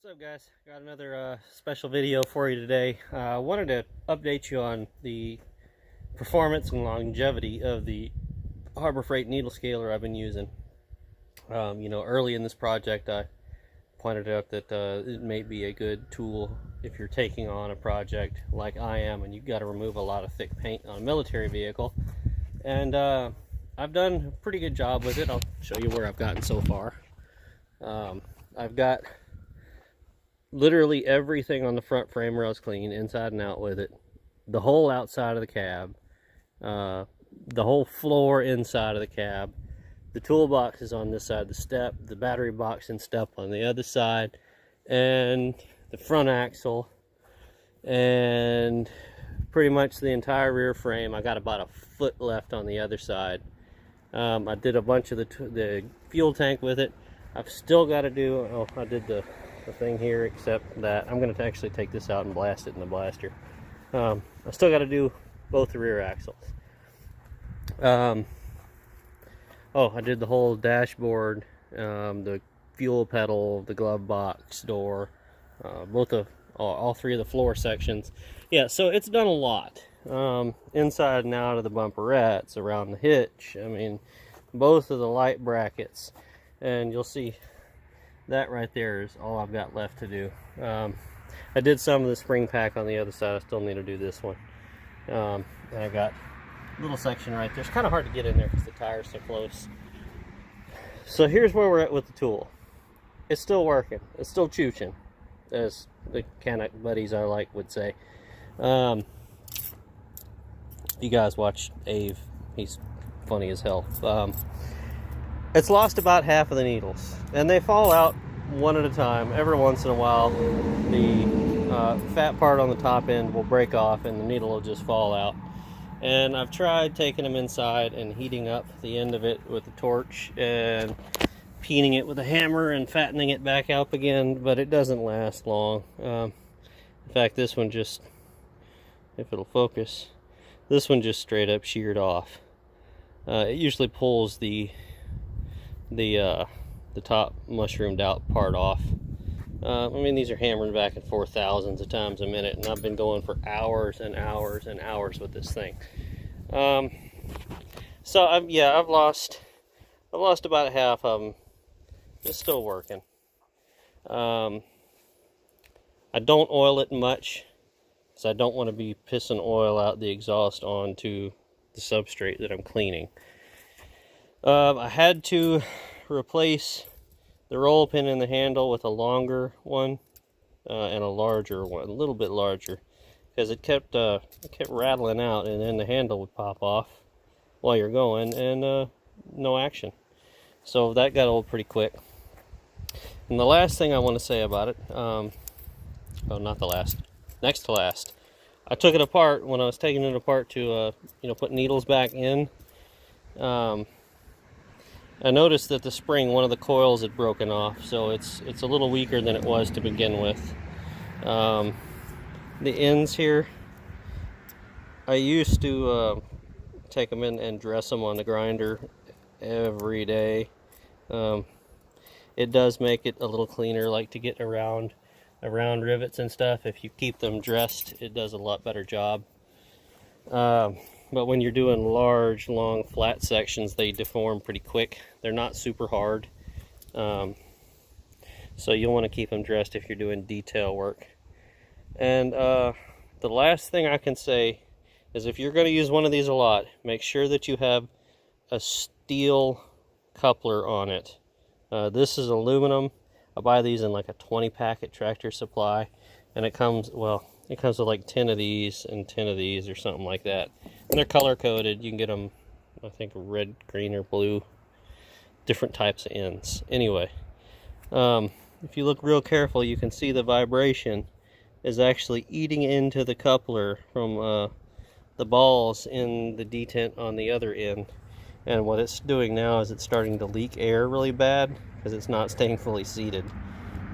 What's up, guys? Got another special video for you today. I wanted to update you on the performance and longevity of the Harbor Freight needle scaler I've been using. Early in this project I pointed out that it may be a good tool if you're taking on a project like I am and you've got to remove a lot of thick paint on a military vehicle. And I've done a pretty good job with it. I'll show you where I've gotten so far. I've got literally everything on the front frame rails clean, inside and out with it. The whole outside of the cab, the whole floor inside of the cab. The toolbox is on this side, the step, the battery box and step on the other side, and the front axle, and pretty much the entire rear frame. I got about a foot left on the other side. I did a bunch of the fuel tank with it. I've still got to do, I did the thing here, except that I'm going to actually take this out and blast it in the blaster. I still got to do both the rear axles. I did the whole dashboard, the fuel pedal, the glove box door, all three of the floor sections. Yeah, so it's done a lot. Inside and out of the bumperettes, around the hitch, I mean, both of the light brackets, and you'll see that right there is all I've got left to do. I did some of the spring pack on the other side. I still need to do this one. And I got a little section right there. It's kind of hard to get in there because the tire's so close. So here's where we're at with the tool. It's still working. It's still chooching, as the Canuck buddies I like would say. You guys watch Ave. He's funny as hell. It's lost about half of the needles, and they fall out one at a time. Every once in a while, the fat part on the top end will break off and the needle will just fall out. And I've tried taking them inside and heating up the end of it with a torch and peening it with a hammer and fattening it back up again, but it doesn't last long. In fact, this one just, if it'll focus, this one just straight up sheared off. It usually pulls the top mushroomed out part off. I mean, these are hammering back and forth thousands of times a minute, and I've been going for hours and hours and hours with this thing. So I've lost about half of them. It's still working. I don't oil it much because I don't want to be pissing oil out the exhaust onto the substrate that I'm cleaning. I had to replace the roll pin in the handle with a longer one and a larger one, a little bit larger, because it kept rattling out, and then the handle would pop off while you're going, and no action. So that got old pretty quick. And the last thing I want to say about it, not the last, next to last, I took it apart. When I was taking it apart to put needles back in, I noticed that the spring, one of the coils had broken off, so it's a little weaker than it was to begin with. The ends here, I used to take them in and dress them on the grinder every day. It does make it a little cleaner, like to get around rivets and stuff. If you keep them dressed, it does a lot better job. But when you're doing large, long, flat sections, they deform pretty quick. They're not super hard. So you'll want to keep them dressed if you're doing detail work. And the last thing I can say is, if you're going to use one of these a lot, make sure that you have a steel coupler on it. This is aluminum. I buy these in like a 20-pack at Tractor Supply. And it comes with like 10 of these and 10 of these or something like that. And they're color coded. You can get them, I think, red, green, or blue. Different types of ends. Anyway, if you look real careful, you can see the vibration is actually eating into the coupler from the balls in the detent on the other end. And what it's doing now is it's starting to leak air really bad because it's not staying fully seated.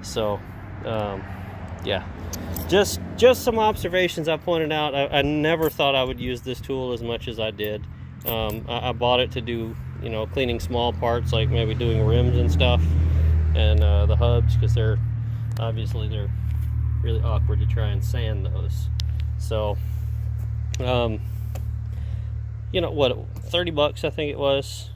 So, yeah. Just some observations I pointed out. I never thought I would use this tool as much as I did. I bought it to do, cleaning small parts, like maybe doing rims and stuff, and the hubs, because they're Obviously they're really awkward to try and sand those. So you know what, 30 bucks I think it was.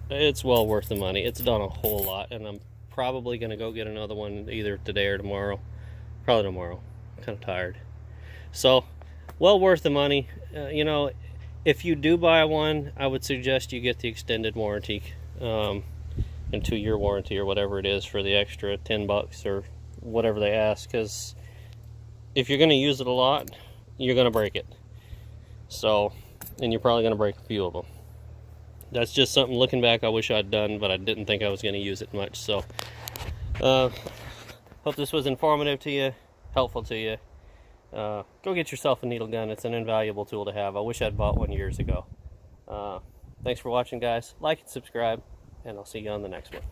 It's well worth the money. It's done a whole lot, and I'm probably gonna go get another one either today or tomorrow. Probably tomorrow. I'm kind of tired. So well worth the money. You know, if you do buy one, I would suggest you get the extended warranty, and 2-year warranty or whatever it is for the extra 10 bucks or whatever they ask, because if you're going to use it a lot, you're going to break it. So, and you're probably going to break a few of them. That's just something, looking back, I wish I'd done, but I didn't think I was going to use it much. So hope this was informative to you, helpful to you. Go get yourself a needle gun. It's an invaluable tool to have. I wish I'd bought one years ago. Thanks for watching, guys. Like and subscribe, and I'll see you on the next one.